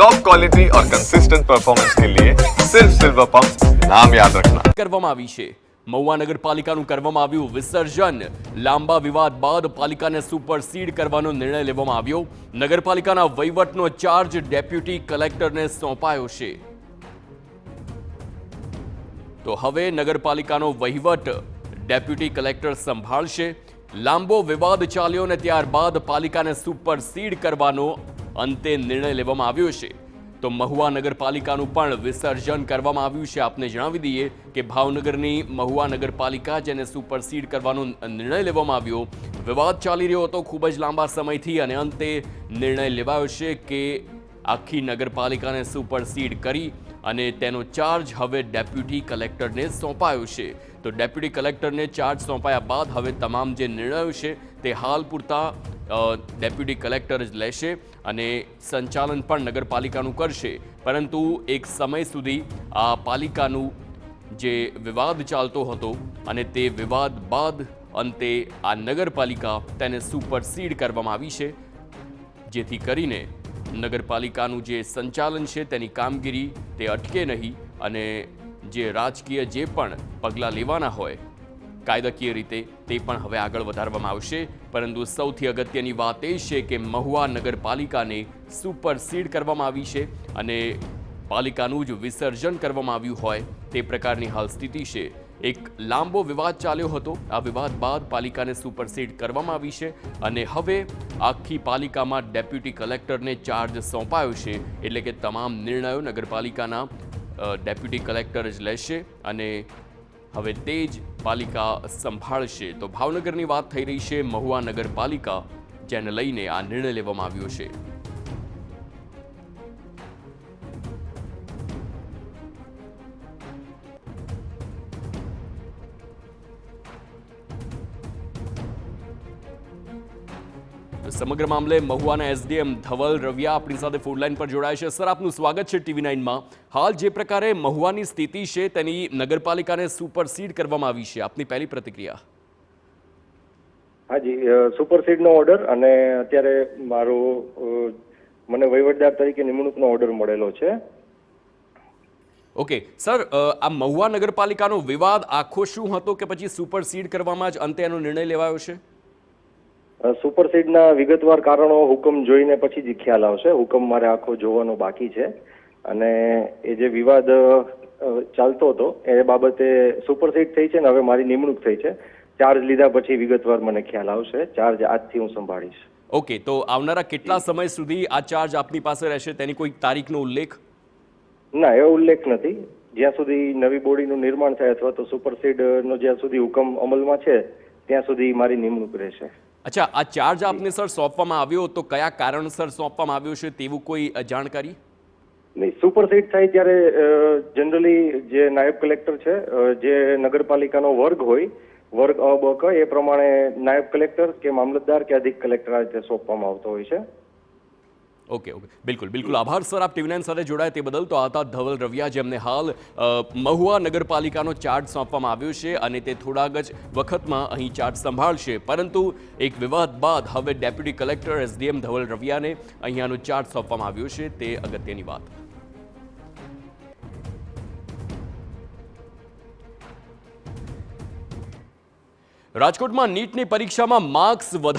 Top quality और consistent performance के लिए सिर्फ सिल्वर पंप नाम याद रखना। કરવામાં આવી છે મહુવા નગરપાલિકાનું કરવામાં આવ્યું વિસર્જન। લાંબા વિવાદ બાદ પાલિકાને સુપરસીડ કરવાનો નિર્ણય લેવામાં આવ્યો। નગરપાલિકાના વહીવટનો ચાર્જ ડેપ્યુટી કલેક્ટરને સોંપાયો છે। તો હવે નગરપાલિકાનો વહીવટ ડેપ્યુટી કલેક્ટર સંભાળશે। લાંબો વિવાદ ચાલ્યો અને ત્યારબાદ પાલિકાને સુપરસીડ કરવાનો અંતે નિર્ણય લેવામાં આવ્યો છે। તો મહુવા નગરપાલિકાનું પણ વિસર્જન કરવામાં આવ્યું છે। આપને જણાવી દઈએ કે ભાવનગરની મહુવા નગરપાલિકા જેને સુપરસીડ કરવાનો નિર્ણય લેવામાં આવ્યો। વિવાદ ચાલી રહ્યો હતો ખૂબ જ લાંબા સમયથી અને અંતે નિર્ણય લેવાયો છે કે આખી નગરપાલિકાને સુપરસીડ કરી અને તેનો ચાર્જ હવે ડેપ્યુટી કલેક્ટરને સોંપાયો છે। તો ડેપ્યુટી કલેક્ટરને ચાર્જ સોંપાયા બાદ હવે તમામ જે નિર્ણયો છે તે હાલ પૂરતા ડેપ્યુટી કલેક્ટર જ લેશે અને સંચાલન પણ નગરપાલિકાનું કરશે। પરંતુ એક સમય સુધી આ પાલિકાનું જે વિવાદ ચાલતો હતો અને તે વિવાદ બાદ અંતે આ નગરપાલિકા તેને સુપરસીડ કરવામાં આવી છે, જેથી કરીને નગરપાલિકાનું જે સંચાલન છે તેની કામગીરી તે અટકે નહીં અને જે રાજકીય જે પણ પગલાં લેવાના હોય કાયદાકીય રીતે તે પણ હવે આગળ વધારવામાં આવશે। પરંતુ સૌથી અગત્યની વાત એ છે કે મહુવા નગરપાલિકાને સુપરસીડ કરવામાં આવી છે અને પાલિકાનું જ વિસર્જન કરવામાં આવ્યું હોય તે પ્રકારની હાલ સ્થિતિ છે। એક લાંબો વિવાદ ચાલ્યો હતો। આ વિવાદ બાદ પાલિકાને સુપરસીડ કરવામાં આવી છે અને હવે આખી પાલિકામાં ડેપ્યુટી કલેક્ટરને ચાર્જ સોંપાયો છે। એટલે કે તમામ નિર્ણયો નગરપાલિકાના ડેપ્યુટી કલેક્ટર જ લેશે અને હવે તે જ પાલિકા સંભાળશે। તો ભાવનગરની વાત થઈ રહી છે મહુવા નગરપાલિકા જેને લઈને આ નિર્ણય લેવામાં આવ્યો છે। સમગ્ર મામલે મહુવાના એસડીએમ ધવલ રવિયા આપણી સાથે ફોનલાઈન પર જોડાય છે। સર, આપનું સ્વાગત છે TV9માં। હાલ જે પ્રકારે મહુવાની સ્થિતિ છે તેની નગરપાલિકાને સુપરસીડ કરવામાં આવી છે, આપની પહેલી પ્રતિક્રિયા? હાજી, સુપરસીડનો ઓર્ડર અને અત્યારે મને વહીવટદાર તરીકે નિમણૂકનો ઓર્ડર મળેલો છે। ઓકે સર, આ મહુવા નગરપાલિકાનો વિવાદ આખો શું હતો કે પછી સુપરસીડ કરવામાં જ અંતે એનો નિર્ણય લેવાયો છે? સુપરસીડના વિગતવાર કારણો હુકમ જોઈને પછી જ ખ્યાલ આવશે। હુકમ મારે આખો જોવાનો બાકી છે અને એ જે વિવાદ ચાલતો હતો એ બાબતે સુપરસીડ થઈ છે ને હવે મારી નિમણૂક થઈ છે। ચાર્જ લીધા પછી વિગતવાર મને ખ્યાલ આવશે। ચાર્જ આજથી હું સંભાળીશ। ઓકે, તો આવનારા કેટલા સમય સુધી આ ચાર્જ આપની પાસે રહેશે તેની કોઈ તારીખનો ઉલ્લેખ? ના, એવો ઉલ્લેખ નથી। જ્યાં સુધી નવી બોડીનું નિર્માણ થાય અથવા તો સુપરસીડનો જ્યાં સુધી હુકમ અમલમાં છે ત્યાં સુધી મારી નિમણૂક રહેશે। અચ્છા, આ ચાર્જ આપને સર સોંપવામાં આવ્યો તો કયા કારણસર સોંપવામાં આવ્યો છે તેવું કોઈ જાણકારી? નહીં, સુપરસીડ થાય ત્યારે જનરલી જે નાયબ કલેક્ટર છે, જે નગરપાલિકાનો વર્ગ હોય, વર્ગ અ બ ક, એ પ્રમાણે નાયબ કલેક્ટર કે મામલતદાર કે અધિક કલેક્ટર આ રીતે સોંપવામાં આવતો હોય છે। ઓકે, બિલકુલ આભાર સર આપ TV9 સાથે જોડાયા તે બદલ। તો આ હતા ધવલ રવિયા જેમને હાલ મહુવા નગરપાલિકાનો ચાર્જ સોંપવામાં આવ્યો છે અને તે થોડાક જ વખતમાં અહીં ચાર્જ સંભાળશે। પરંતુ એક વિવાદ બાદ હવે ડેપ્યુટી કલેક્ટર એસડીએમ ધવલ રવિયાને અહીંયાનો ચાર્જ સોંપવામાં આવ્યો છે, તે અગત્યની વાત। રાજકોટમાં નીટની પરીક્ષામાં માર્ક્સ વધારે